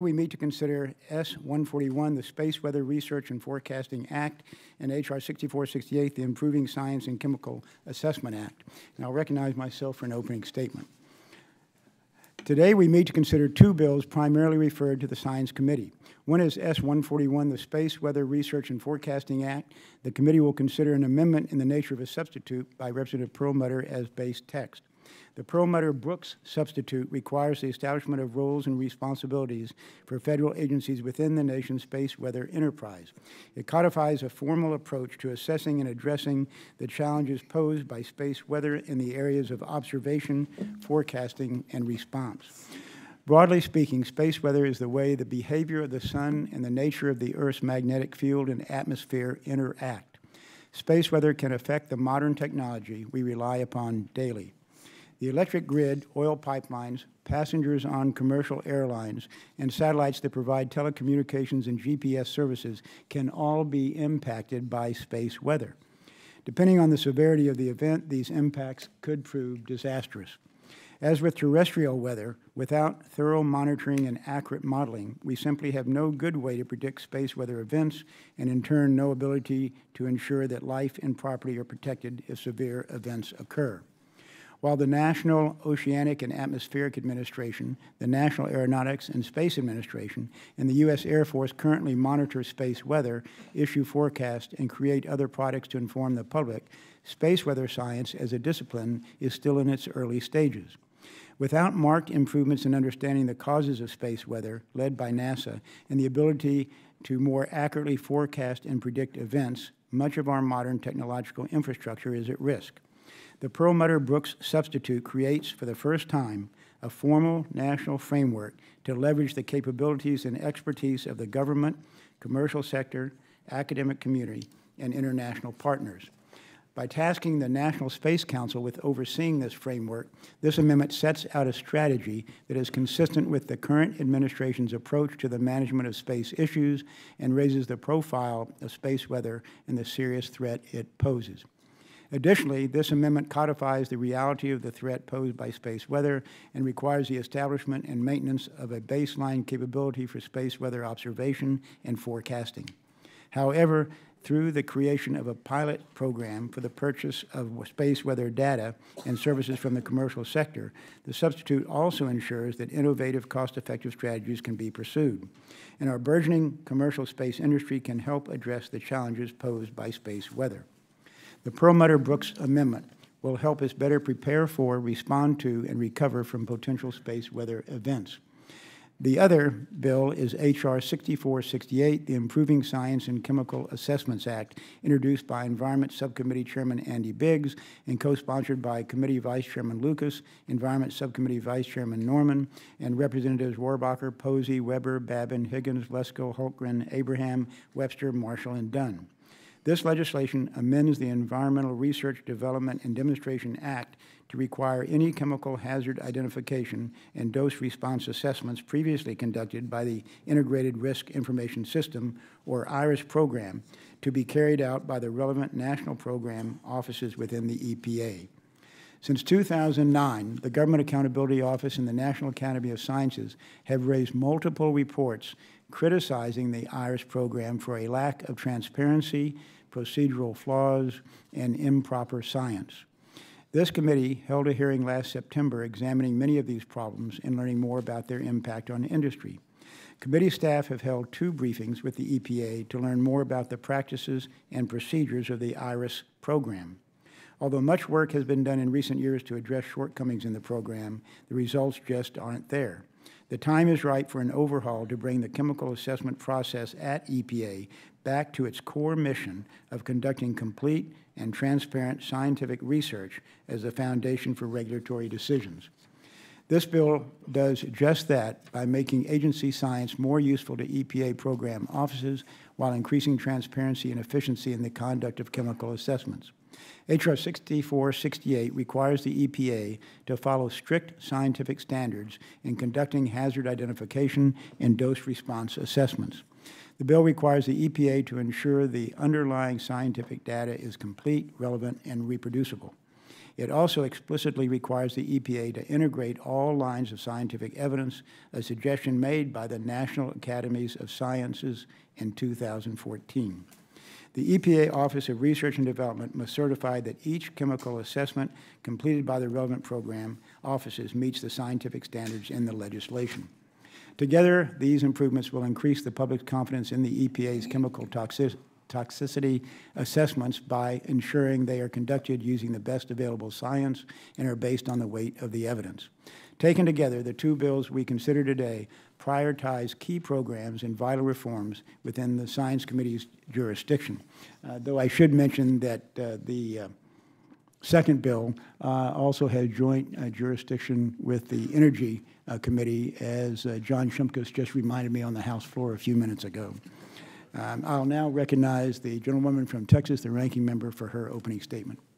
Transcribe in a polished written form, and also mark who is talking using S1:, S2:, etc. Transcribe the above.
S1: We meet to consider S-141, the Space Weather Research and Forecasting Act, and H.R. 6468, the Improving Science and Chemical Assessment Act. And I'll recognize myself for an opening statement. Today, we meet to consider two bills primarily referred to the Science Committee. One is S-141, the Space Weather Research and Forecasting Act. The committee will consider an amendment in the nature of a substitute by Representative Perlmutter as base text. The Perlmutter-Brooks substitute requires the establishment of roles and responsibilities for federal agencies within the nation's space weather enterprise. It codifies a formal approach to assessing and addressing the challenges posed by space weather in the areas of observation, forecasting, and response. Broadly speaking, space weather is the way the behavior of the sun and the nature of the Earth's magnetic field and atmosphere interact. Space weather can affect the modern technology we rely upon daily. The electric grid, oil pipelines, passengers on commercial airlines, and satellites that provide telecommunications and GPS services can all be impacted by space weather. Depending on the severity of the event, these impacts could prove disastrous. As with terrestrial weather, without thorough monitoring and accurate modeling, we simply have no good way to predict space weather events and, in turn, no ability to ensure that life and property are protected if severe events occur. While the National Oceanic and Atmospheric Administration, the National Aeronautics and Space Administration, and the U.S. Air Force currently monitor space weather, issue forecasts, and create other products to inform the public, space weather science as a discipline is still in its early stages. Without marked improvements in understanding the causes of space weather, led by NASA, and the ability to more accurately forecast and predict events, much of our modern technological infrastructure is at risk. The Perlmutter-Brooks substitute creates, for the first time, a formal national framework to leverage the capabilities and expertise of the government, commercial sector, academic community, and international partners. By tasking the National Space Council with overseeing this framework, this amendment sets out a strategy that is consistent with the current administration's approach to the management of space issues and raises the profile of space weather and the serious threat it poses. Additionally, this amendment codifies the reality of the threat posed by space weather and requires the establishment and maintenance of a baseline capability for space weather observation and forecasting. However, through the creation of a pilot program for the purchase of space weather data and services from the commercial sector, the substitute also ensures that innovative, cost-effective strategies can be pursued. And our burgeoning commercial space industry can help address the challenges posed by space weather. The Perlmutter-Brooks Amendment will help us better prepare for, respond to, and recover from potential space weather events. The other bill is H.R. 6468, the Improving Science and Chemical Assessments Act, introduced by Environment Subcommittee Chairman Andy Biggs and co-sponsored by Committee Vice Chairman Lucas, Environment Subcommittee Vice Chairman Norman, and Representatives Rohrabacher, Posey, Weber, Babin, Higgins, Lesko, Holtgren, Abraham, Webster, Marshall, and Dunn. This legislation amends the Environmental Research, Development, and Demonstration Act to require any chemical hazard identification and dose response assessments previously conducted by the Integrated Risk Information System, or IRIS program, to be carried out by the relevant national program offices within the EPA. Since 2009, the Government Accountability Office and the National Academy of Sciences have raised multiple reports criticizing the IRIS program for a lack of transparency, procedural flaws, and improper science. This committee held a hearing last September examining many of these problems and learning more about their impact on industry. Committee staff have held 2 briefings with the EPA to learn more about the practices and procedures of the IRIS program. Although much work has been done in recent years to address shortcomings in the program, the results just aren't there. The time is right for an overhaul to bring the chemical assessment process at EPA back to its core mission of conducting complete and transparent scientific research as the foundation for regulatory decisions. This bill does just that by making agency science more useful to EPA program offices while increasing transparency and efficiency in the conduct of chemical assessments. H.R. 6468 requires the EPA to follow strict scientific standards in conducting hazard identification and dose response assessments. The bill requires the EPA to ensure the underlying scientific data is complete, relevant, and reproducible. It also explicitly requires the EPA to integrate all lines of scientific evidence, a suggestion made by the National Academies of Sciences in 2014. The EPA Office of Research and Development must certify that each chemical assessment completed by the relevant program offices meets the scientific standards in the legislation. Together, these improvements will increase the public's confidence in the EPA's chemical toxicity assessments by ensuring they are conducted using the best available science and are based on the weight of the evidence. Taken together, the two bills we consider today prioritize key programs and vital reforms within the Science Committee's jurisdiction. Though I should mention that the second bill also has joint jurisdiction with the Energy Committee, as John Shumkus just reminded me on the House floor a few minutes ago. I'll now recognize the gentlewoman from Texas, the ranking member, for her opening statement.